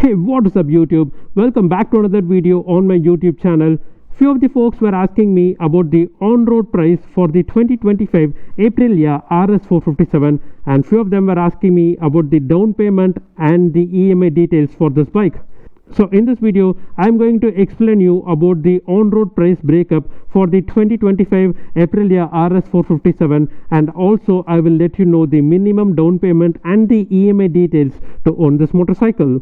Hey, what is up YouTube? Welcome back to another video on my YouTube channel. Few of the folks were asking me about the on-road price for the 2025 Aprilia RS 457 and few of them were asking me about the down payment and the EMI details for this bike. So in this video, I am going to explain you about the on-road price breakup for the 2025 Aprilia RS 457 and also I will let you know the minimum down payment and the EMI details to own this motorcycle.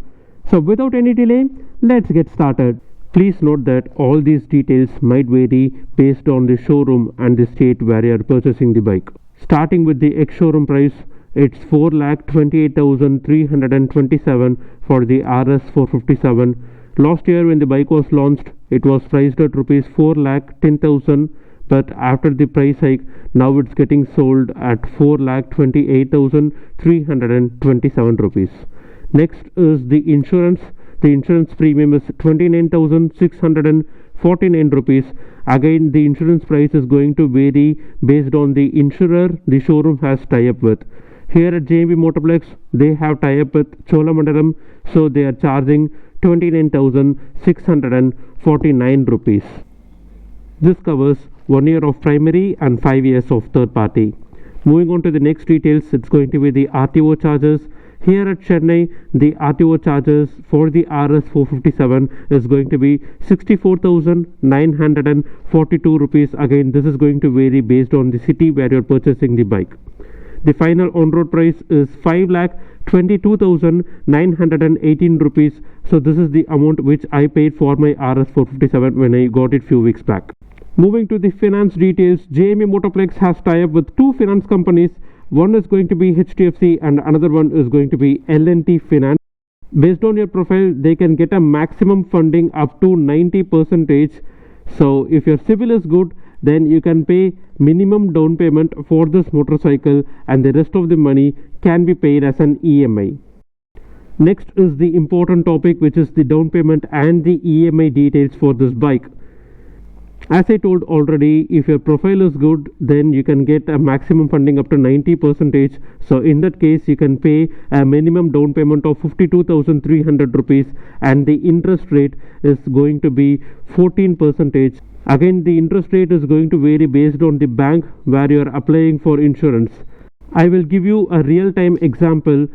So without any delay, let's get started. Please note that all these details might vary based on the showroom and the state where you are purchasing the bike. Starting with the ex-showroom price, it's 4,28,327 for the RS 457. Last year when the bike was launched, it was priced at rupees 4,10,000, but after the price hike, now it's getting sold at 4,28,327 rupees. Next is the insurance. The insurance premium is 29,649 rupees. Again, the insurance price is going to vary based on the insurer the showroom has tie-up with. Here at JMB Motorplex, they have tie-up with Cholamandalam, so they are charging 29,649 rupees. This covers 1 year of primary and 5 years of third party. Moving on to the next details, it's going to be the RTO charges. Here at Chennai, the RTO charges for the RS 457 is going to be 64,942 rupees. Again, this is going to vary based on the city where you're purchasing the bike. The final on-road price is 5,22,918 rupees. So this is the amount which I paid for my RS 457 when I got it few weeks back. Moving to the finance details, JMA Motorplex has tie-up with two finance companies. One is going to be HDFC and another one is going to be L&T Finance. Based on your profile, they can get a maximum funding up to 90%. So if your civil is good, then you can pay minimum down payment for this motorcycle and the rest of the money can be paid as an EMI. Next is the important topic, which is the down payment and the EMI details for this bike. As I told already, if your profile is good, then you can get a maximum funding up to 90%. So in that case, you can pay a minimum down payment of 52,300 rupees and the interest rate is going to be 14%. Again, the interest rate is going to vary based on the bank where you are applying for insurance. I will give you a real-time example.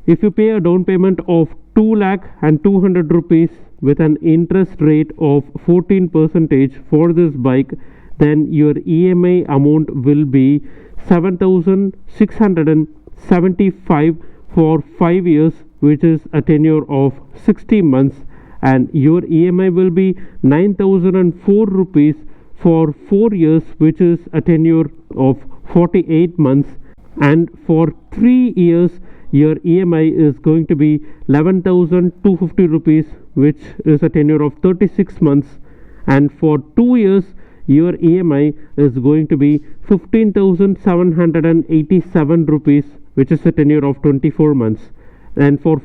If you pay a down payment of 2,200,000 rupees with an interest rate of 14% for this bike, then your EMI amount will be 7,675 for 5 years, which is a tenure of 60 months, and your EMI will be 9,004 rupees for 4 years, which is a tenure of 48 months, and for 3 years your EMI is going to be 11,250 rupees, which is a tenure of 36 months, and for 2 years your EMI is going to be 15,787 rupees, which is a tenure of 24 months, and for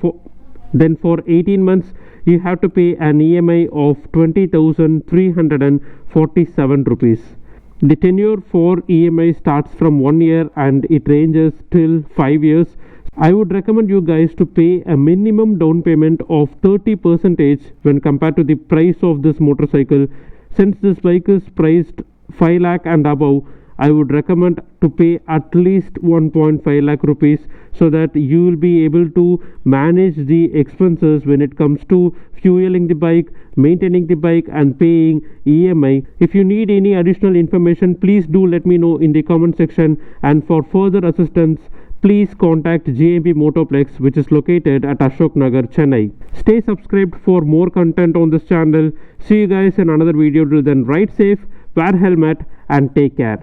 18 months you have to pay an EMI of 20,347 rupees. The tenure for EMI starts from 1 year and it ranges till 5 years. I would recommend you guys to pay a minimum down payment of 30% when compared to the price of this motorcycle. Since this bike is priced 5 lakh and above, I would recommend to pay at least 1.5 lakh rupees so that you will be able to manage the expenses when it comes to fueling the bike, maintaining the bike and paying EMI. If you need any additional information, please do let me know in the comment section, and for further assistance, please contact JMB Motorplex, which is located at Ashok Nagar, Chennai. Stay subscribed for more content on this channel. See you guys in another video. Till then, ride safe, wear helmet and take care.